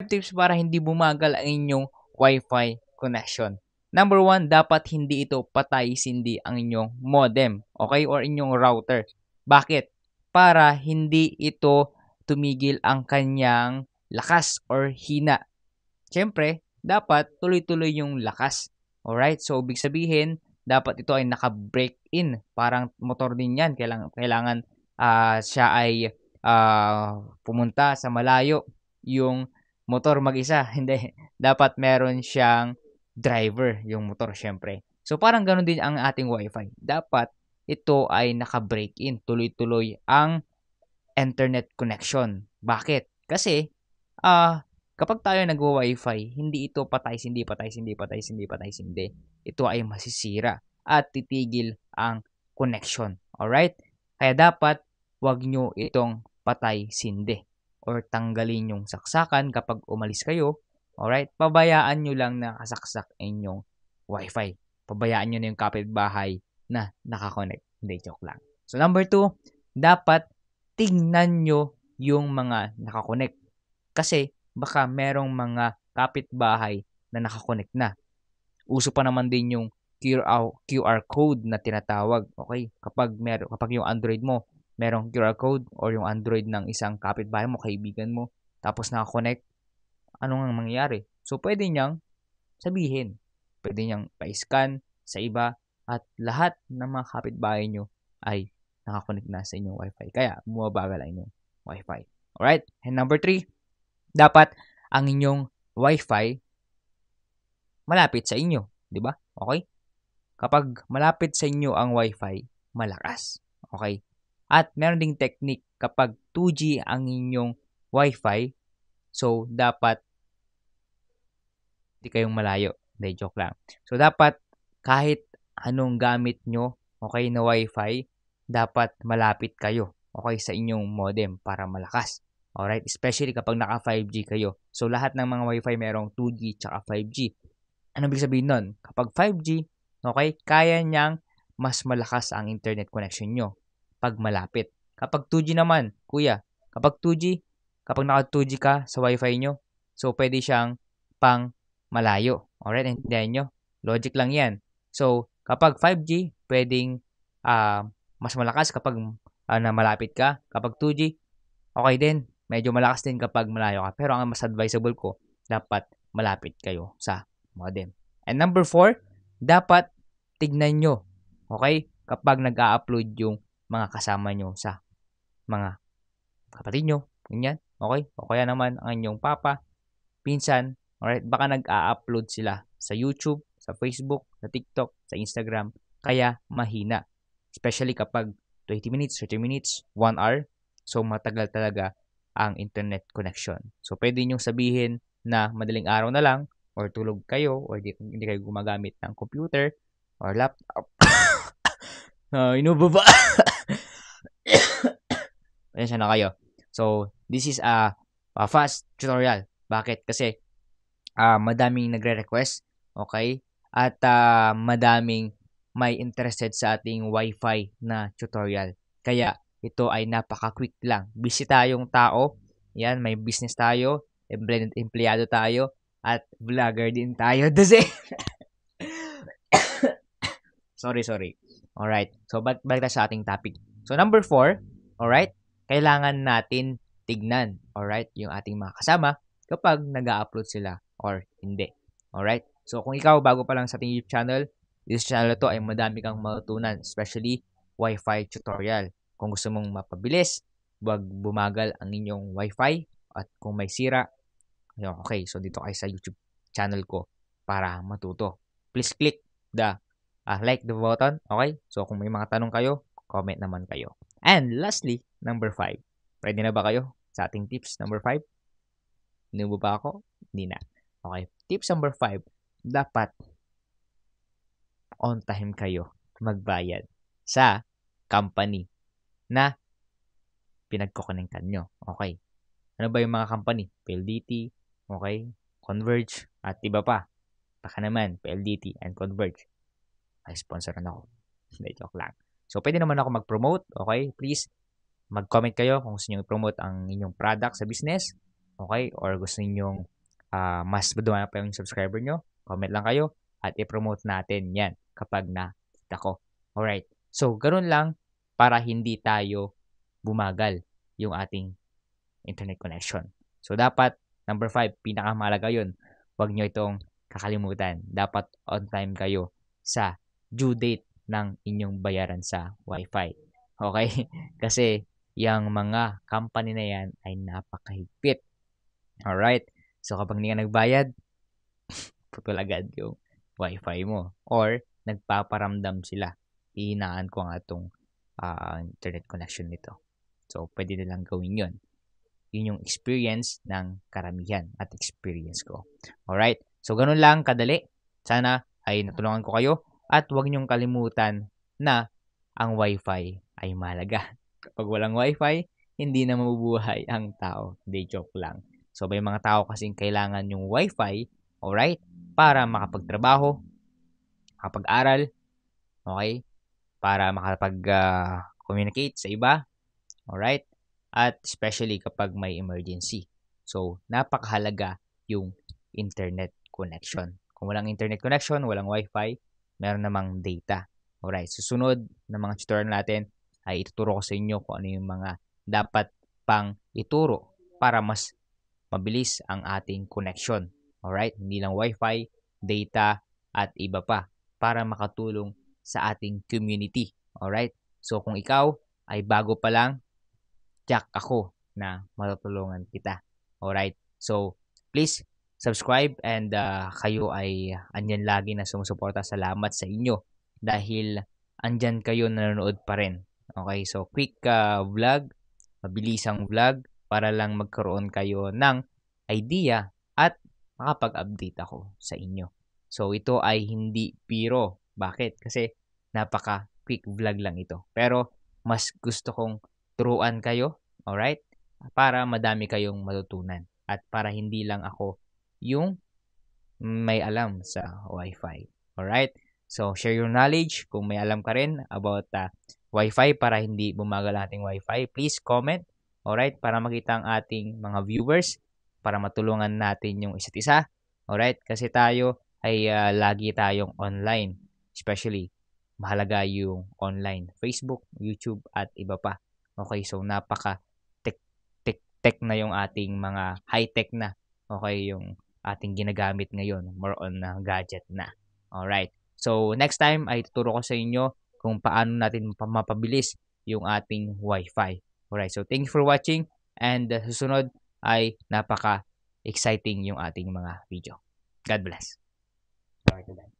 tips para hindi bumagal ang inyong Wi-Fi connection. Number 1, dapat hindi ito patay-sindi ang inyong modem, okay, or inyong router. Bakit? Para hindi ito tumigil ang kanyang lakas or hina. Siyempre, dapat tuloy-tuloy yung lakas. Alright? So, ibig sabihin, dapat ito ay naka-break in. Parang motor din yan. Kailangan siya ay pumunta sa malayo. Yung motor mag-isa. Hindi. Dapat meron siyang driver, yung motor syempre. So, parang ganun din ang ating Wi-Fi. Dapat ito ay naka-break in. Tuloy-tuloy ang internet connection. Bakit? Kasi, kapag tayo nagwa-Wi-Fi, hindi ito patay-sindi. Ito ay masisira at titigil ang connection. Alright? Kaya dapat, wag nyo itong patay-sindi or tanggalin yung saksakan kapag umalis kayo. Alright? Pabayaan nyo lang na kasaksak inyong Wi-Fi. Pabayaan nyo na yung kapitbahay na nakakonect. Hindi, joke lang. So, number 2, dapat tingnan nyo yung mga nakakonect. Kasi, baka merong mga kapitbahay na nakakonect na. Uso pa naman din yung QR code na tinatawag. Okay? Kapag yung Android mo, merong QR code or yung Android ng isang kapitbahay mo, kaibigan mo, tapos nakakonect, ano nga mangyayari? So, pwede niyang sabihin. Pwede niyang pa-scan sa iba at lahat ng mga kapitbahay nyo ay nakakonect na sa inyong Wi-Fi. Kaya, bumabagal ang inyong Wi-Fi. Alright? And number 3, dapat ang inyong Wi-Fi malapit sa inyo. Di ba? Okay? Kapag malapit sa inyo ang Wi-Fi, malakas. Okay? At meron ding technique kapag 2G ang inyong Wi-Fi, so dapat hindi kayong malayo. Hindi, joke lang. So dapat kahit anong gamit nyo, okay, na Wi-Fi, dapat malapit kayo, okay, sa inyong modem para malakas. Alright? Especially kapag naka 5G kayo. So lahat ng mga Wi-Fi merong 2G tsaka 5G. Ano ibig sabihin nun? Kapag 5G, okay, kaya niyang mas malakas ang internet connection nyo pag malapit. Kapag 2G naman, kuya, kapag naka 2G ka sa Wi-Fi nyo, so pwede siyang pang malayo. Alright, intindihan nyo? Logic lang yan. So, kapag 5G, pwedeng mas malakas kapag na malapit ka. Kapag 2G, okay din. Medyo malakas din kapag malayo ka. Pero ang mas advisable ko, dapat malapit kayo sa modem. And number 4, dapat tignan nyo, okay, kapag nag-a-upload yung mga kasama nyo sa mga kapatid nyo, ganyan, okay? O kaya naman ang inyong papa, pinsan, alright, baka nag-a-upload sila sa YouTube, sa Facebook, sa TikTok, sa Instagram, kaya mahina. Especially kapag 20 minutes, 30 minutes, 1 hour, so matagal talaga ang internet connection. So, pwede nyo sabihin na madaling araw na lang, or tulog kayo, or hindi kayo gumagamit ng computer, or laptop. Inubaba. Pasensya na kayo. So, this is a fast tutorial. Bakit? Kasi, madaming nagre-request, okay? At madaming may interested sa ating Wi-Fi na tutorial. Kaya, ito ay napaka-quick lang. Busy tayong tao. Yan, may business tayo. Empleyado tayo. At vlogger din tayo. Sorry. Alright. So, balik tayo sa ating topic. So, number 4, alright, kailangan natin tignan, alright, yung ating mga kasama kapag nag-a-upload sila or hindi. Alright? So, kung ikaw bago pa lang sa ating YouTube channel, this channel to ay madami kang matutunan, especially Wi-Fi tutorial. Kung gusto mong mapabilis, wag bumagal ang inyong Wi-Fi, at kung may sira, okay, so dito kayo sa YouTube channel ko para matuto. Please click the like the button, okay? So, kung may mga tanong kayo, comment naman kayo. And lastly, number 5. Ready na ba kayo sa ating tips number 5? Inubo ba ako? Hindi na. Okay. Tips number 5. Dapat on time kayo magbayad sa company na pinagkukonektan nyo. Okay. Ano ba yung mga company? PLDT, okay, Converge, at iba pa. Baka naman, PLDT and Converge. Ay, sponsor na ako. Hindi, joke lang. So, pwede naman ako mag-promote. Okay? Please, mag-comment kayo kung gusto nyo i-promote ang inyong product sa business. Okay? Or gusto nyo mas dumami pa yung subscriber nyo, comment lang kayo at i-promote natin yan kapag nakita ko. Alright. So, ganun lang para hindi tayo bumagal yung ating internet connection. So, dapat, number 5, pinakamahalaga yun. Huwag nyo itong kakalimutan. Dapat on time kayo sa due date ng inyong bayaran sa Wi-Fi. Okay? Kasi, yung mga company na yan ay napakahigpit. Alright? So, kapag hindi ka nagbayad, putol agad yung Wi-Fi mo. Or, nagpaparamdam sila. Ihinaan ko nga itong internet connection nito. So, pwede nilang gawin yun. Yun yung experience ng karamihan at experience ko. Alright? So, ganun lang kadali. Sana ay natulungan ko kayo. At huwag niyong kalimutan na ang Wi-Fi ay mahalaga. Kapag walang Wi-Fi, hindi na mabubuhay ang tao. Hindi, joke lang. So, may mga tao kasing kailangan yung Wi-Fi, alright, para makapagtrabaho, makapag-aral, okay, para makapag-communicate sa iba, alright, at especially kapag may emergency. So, napakahalaga yung internet connection. Kung walang internet connection, walang Wi-Fi, meron namang data. Alright, susunod na mga tutorial natin ay ituturo ko sa inyo kung ano yung mga dapat pang ituro para mas mabilis ang ating connection. Alright, hindi lang Wi-Fi, data, at iba pa para makatulong sa ating community. Alright, so kung ikaw ay bago pa lang, tiyak ako na matutulungan kita. Alright, so please subscribe and kayo ay andyan lagi na sumusuporta. Salamat sa inyo dahil andyan kayo nanonood pa rin. Okay, so quick vlog, mabilisang vlog para lang magkaroon kayo ng idea at makapag-update ako sa inyo. So ito ay hindi biro. Bakit? Kasi napaka quick vlog lang ito. Pero mas gusto kong turuan kayo, alright? Para madami kayong matutunan at para hindi lang ako yung may alam sa Wi-Fi. Alright? So, share your knowledge. Kung may alam ka rin about Wi-Fi para hindi bumagal ating Wi-Fi, please comment. Alright? Para makita ang ating mga viewers, para matulungan natin yung isa't isa. Alright? Kasi tayo ay lagi tayong online. Especially, mahalaga yung online. Facebook, YouTube, at iba pa. Okay? So, napaka tech na yung ating mga high-tech na. Okay? Yung ating ginagamit ngayon. More on gadget na. Alright. So, next time ay tuturo ko sa inyo kung paano natin mapabilis yung ating Wi-Fi. Alright. So, thank you for watching. And susunod ay napaka-exciting yung ating mga video. God bless. Sorry to that.